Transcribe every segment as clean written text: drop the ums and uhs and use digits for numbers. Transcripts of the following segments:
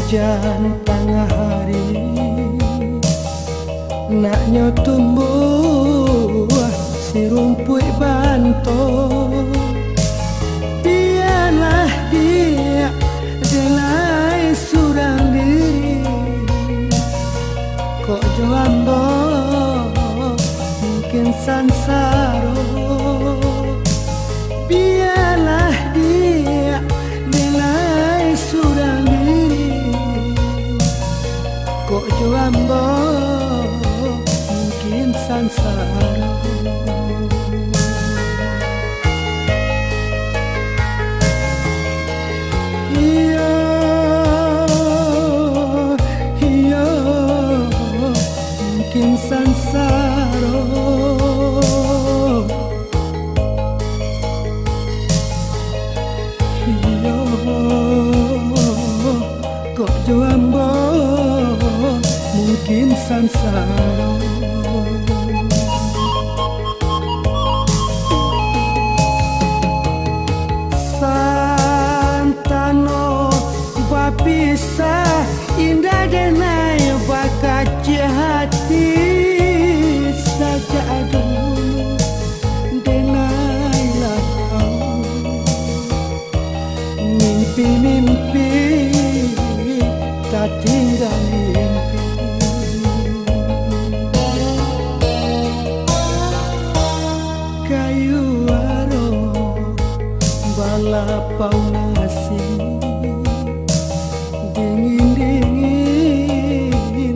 hujan tengah hari, naknya tumbuh si rumput banto. Biarlah dia delai surang diri, kok joambo mungkin sansaro. Biarlah dia delai surang diri, kok joambo mungkin sansaro. Sansaro iyo kok joambo mungkin sansaro. Santano bapisah indah denai bakaci hati saja dulu denailah kau mimpi-mimpi tak tinggal mimpi. Kayu aro balapau nasi dingin-dingin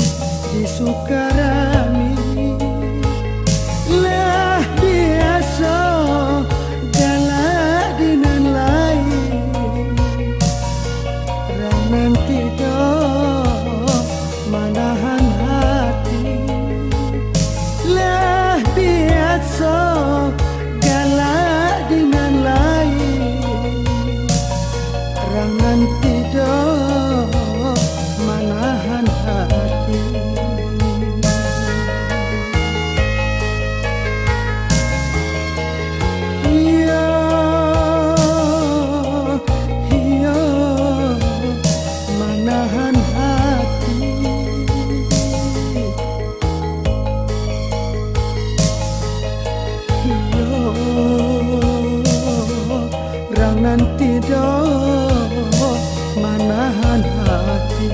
di Sukarami. Lah biasa galak dinan lain, rang nanti do manahan hati. Lah biasa galak dinan lain, rang nanti do manahan hati. Iyo manahan hati. Iyo rang nanti do manahan hati.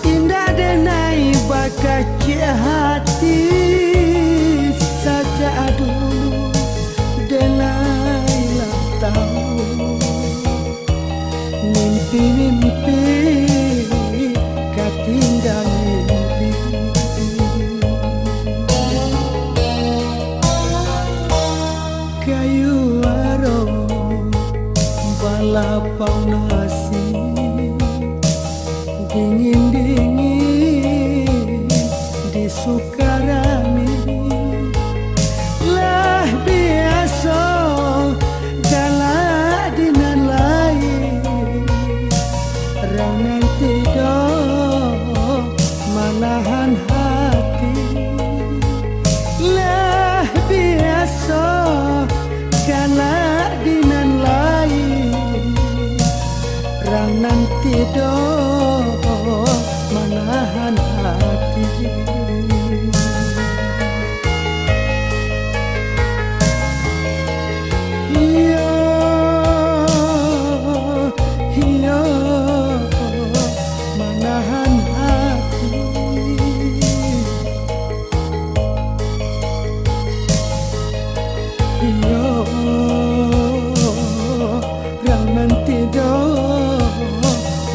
Indah denai bakaci hati saja dulu denailah tahu mimpi-mimpi katinggal mimpi. Kayu aro balapau nasi dingin-dingin di Sukarami. Lah biasa galak dinan lain, rang nanti do manahan hati. Lah biasa galak dinan lain, rang nanti do manahan hati. Iyo manahan hati. Iyo rang nanti do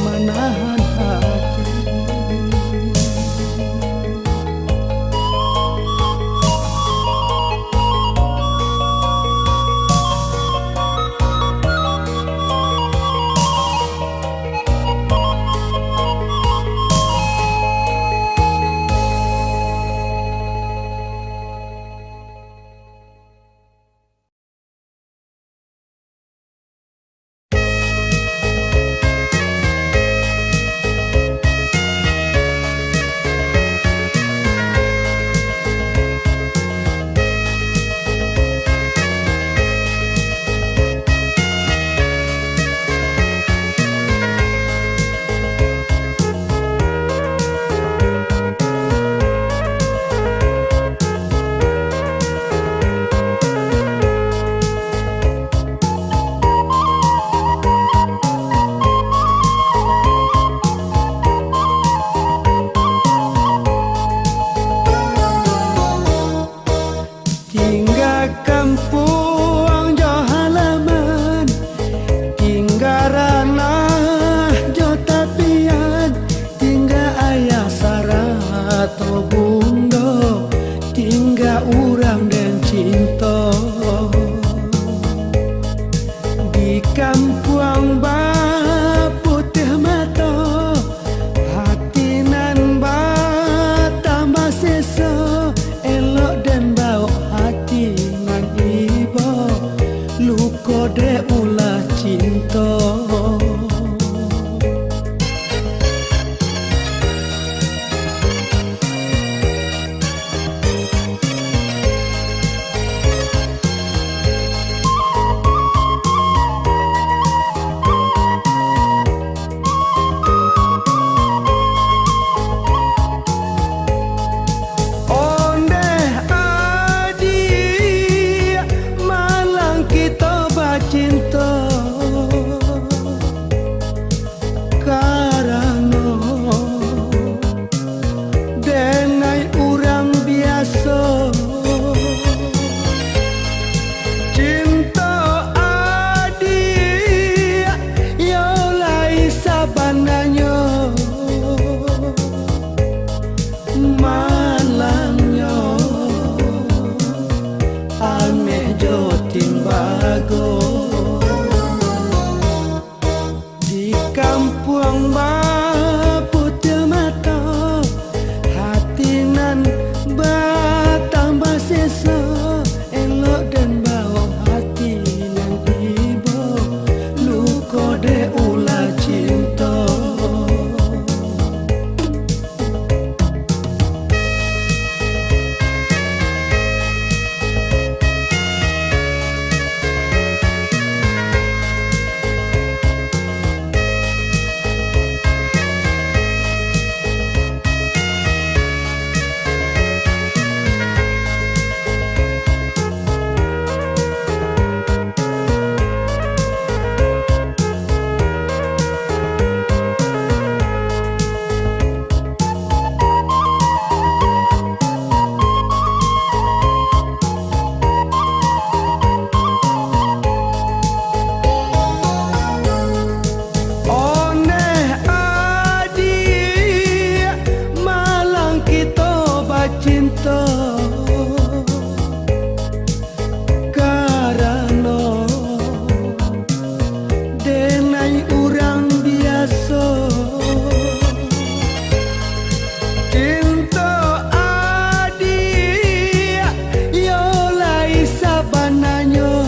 manahan hati. jo timbago di kampung Putih Mata hati nan bertambah seso elok dan bau hati nan ibo luko de ulah cinta. Cinta karena denai urang biasa cinta adik yo lai sabananyo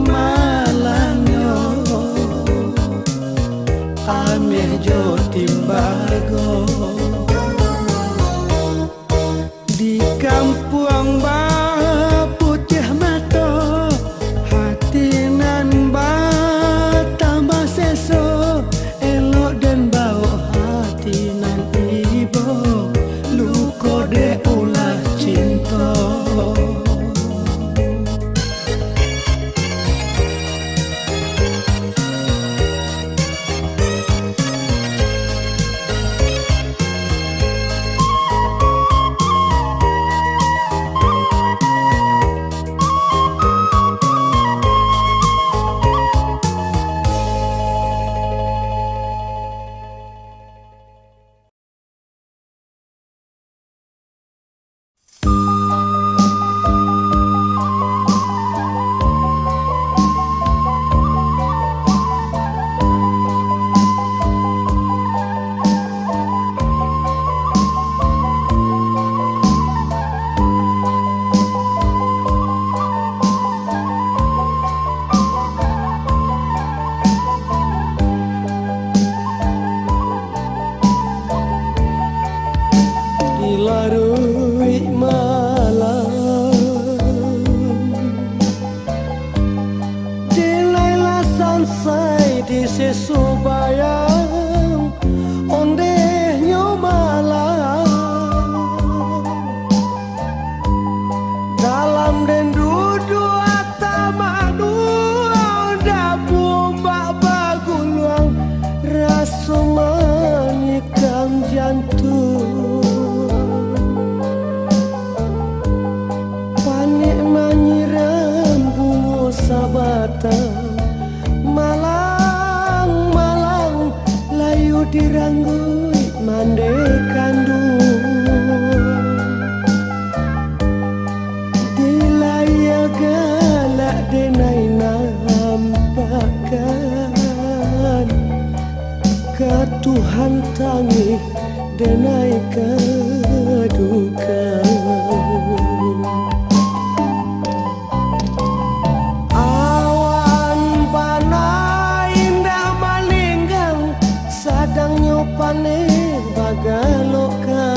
malanyo ameh jo timbago di kampung Putih Mata hati nan tambah seso elok dan bau hati nan ibo luko de ulah cinta. Larui malam Dilailah sansai di sesu bayang ondehnya malam dalam den duduk tamanu dapu mbak baguluang rasa menyikam jantung sabatan malang-malang layu diranggui mande kandung dilaya galak denai nampakan ke Tuhan tangi denai kedukan pane bagaloka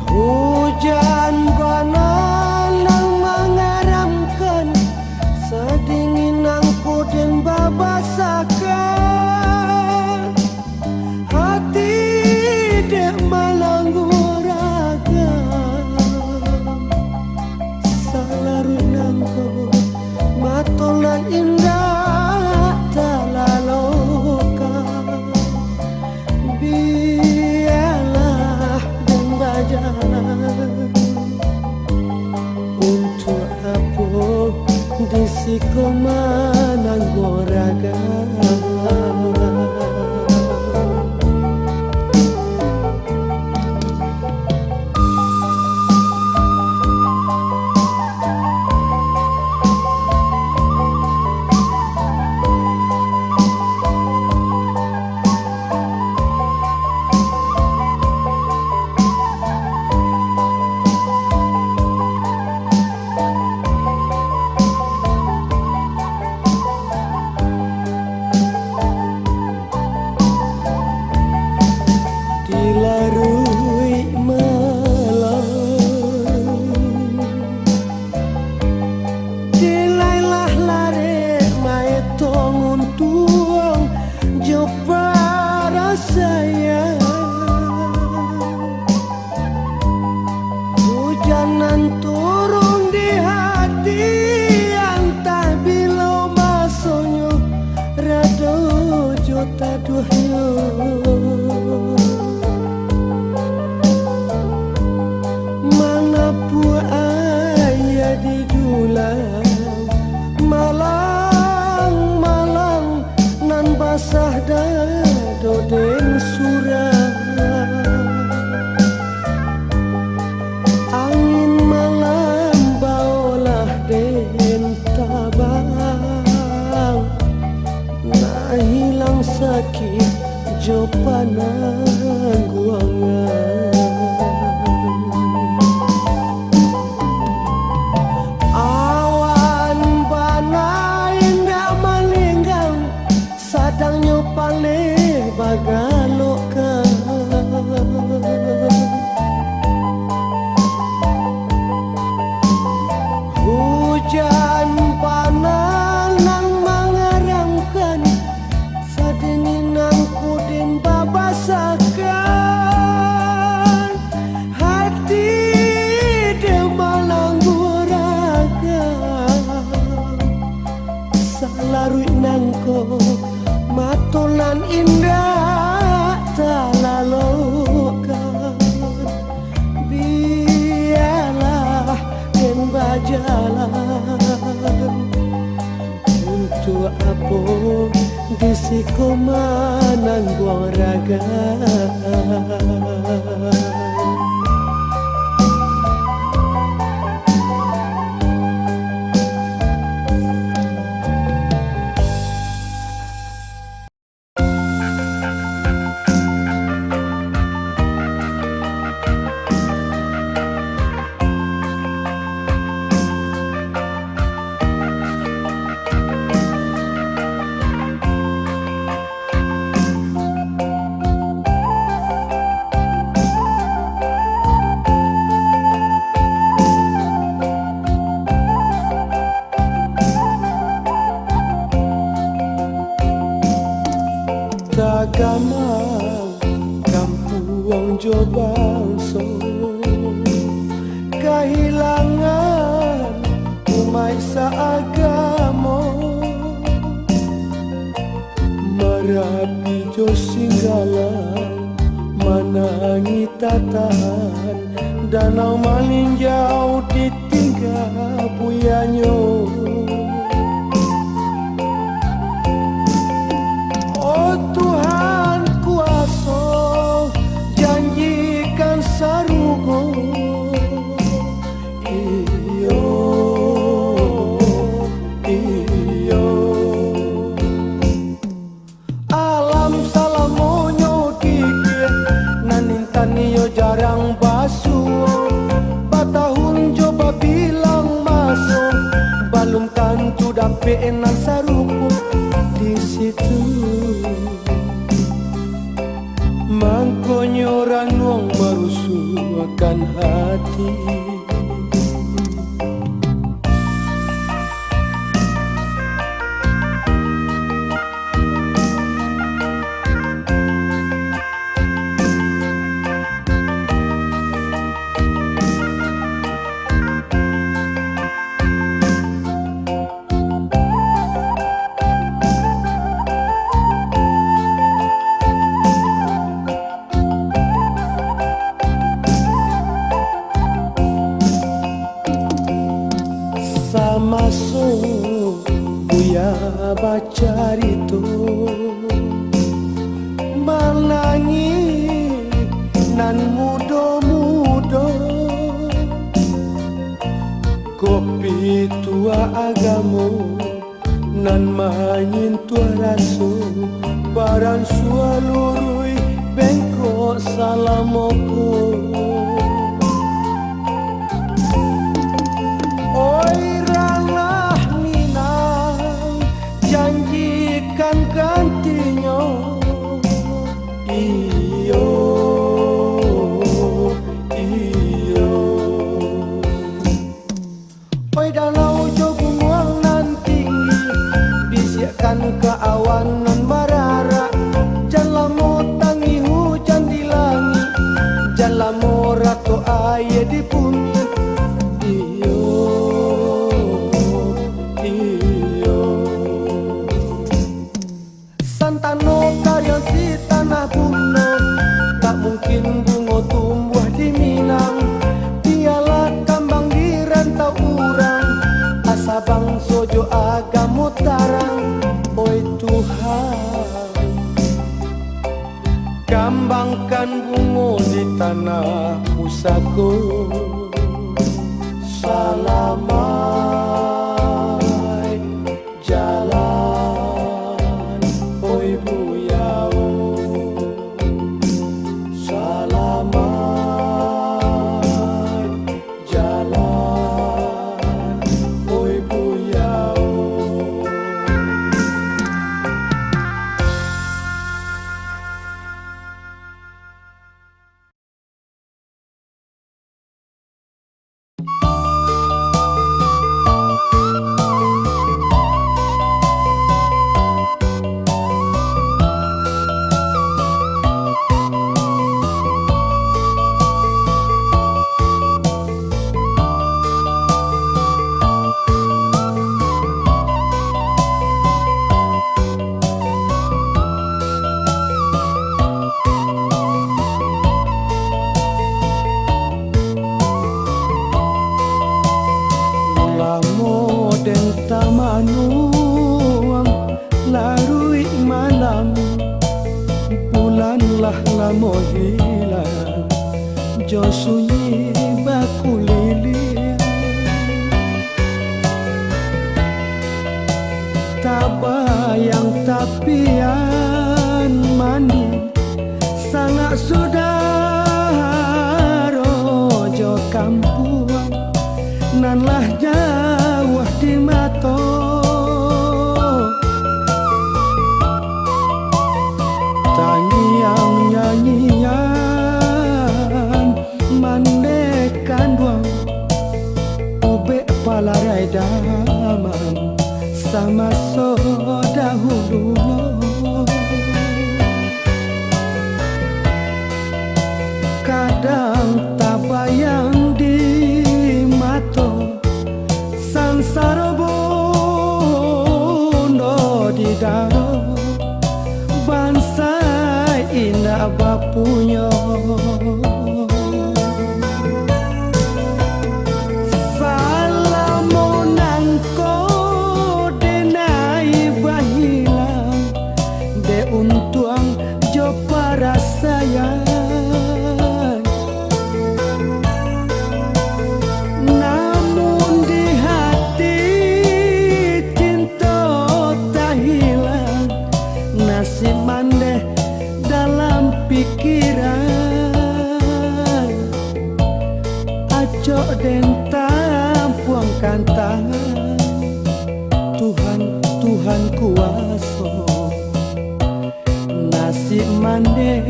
hujan banalang mengaramkan sedingin angku dan babasakan hati dek malangguraga salarun angku matolan indah talaloka biarlah dan bajalan untuk apa disiko manang goraga sayang, hujanan turun di hati, entah bila masonyo rado jota duhyo. Mana pun ayah di dulang, malang-malang nan basah dado den surah. Angin malam baolah den tabang, nah hilang sakit jo panangguangan. Awan bana indah malinggang, sadangnya pale bagalokan. Hujan panas nang mengeramkan, sadengin nang kudin babasakan. Hati dia malang guragan, salarui nangko matolan indah talalokan. Biarlah den bajalan, untuk apa disiko manang buang raga. Tagamang kampuang jo bangso, kehilangan umay sa agamo. Marapi jo singgalan, manangi tatahan, danau malinjau ditinggal buyanyo. Oh Tuhan kuasa, janjikan sarugo. Iyo, iyo. Alam salamonyo kikir, nanintan iyo jarang basuh. Batahun coba bilang masuk, balum kancu dampe enan sarugo. Di situ mangkonyo ranong merusuhkan hati. Masuk buya baca itu menangi nan mudo-mudo, kopi tua agamo nan manyin tua raso, barang sualurui bengkok salamoko. Oi ranah minang, janjikan gantinya. Iyo, iyo. Oi danau jogung wang nan tinggi, bisikan ke awan nan marara, jalan mau tangi kambangkan bunga di tanah pusako. Salamai jalan oi buyau, salamai jalan oi buyau. Tamanuang larui malam, bulanlah lamo hilang, jo sunyi baku lilin. Tak bayang tapian mandi, sangat sudah rojo kampuang, nanlah jauh di mata. Tangiang nyanyian mandekan duang, ubek palarai damang sama so dahulu. Kadang tak bayang di mata, sansara bondo di daro, bangsa indah bapunya. Salamonan ko denai bahilang, de untuang jo para sayang. Namun di hati cinta tak hilang, nasib mandeh dalam pikiran. Acok den tampuangkan tangan, Tuhan, Tuhan kuasa. Nasib mandeh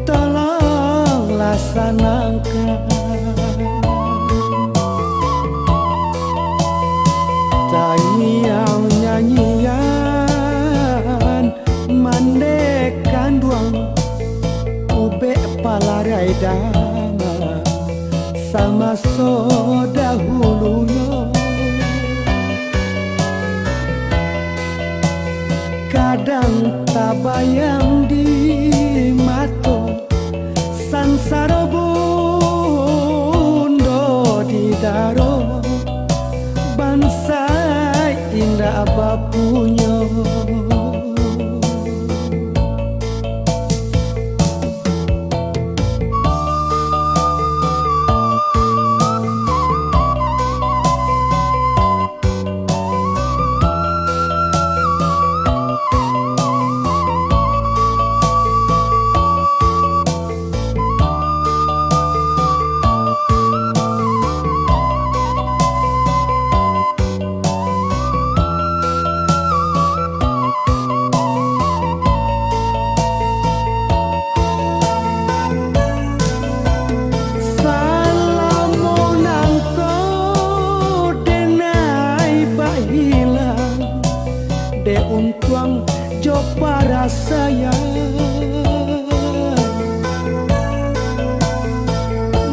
tolong laksanakan. Tangiang nyanyian mandekan duang, ubek palarai dama sama so dahulunya. Kadang tak bayang di mata, sansara bondo di daro, bangsa indah bapunya. Untuang jo para sayang,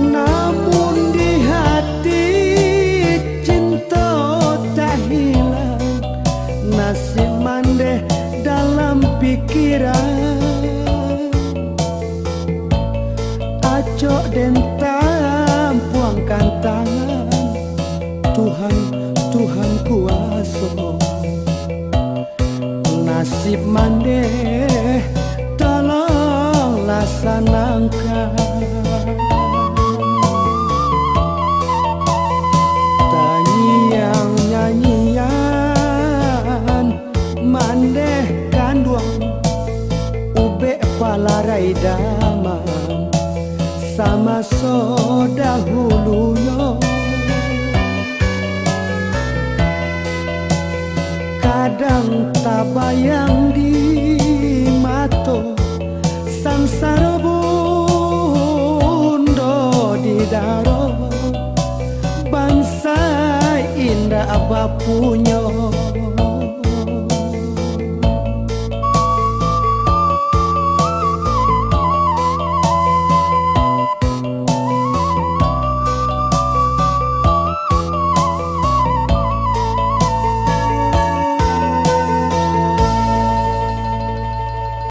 namun di hati cinta tak hilang, nasib mandeh dalam pikiran. Acok den tampuangkan tangan, Tuhan, Tuhan kuasa. Nasib mandeh tolong rasa nangka. Tanyang nyanyian mandeh kanduang ube palarai damang sama sodahuluyo. Kadang tabayang di mato samsara bundo di daro bangsa indah bapunya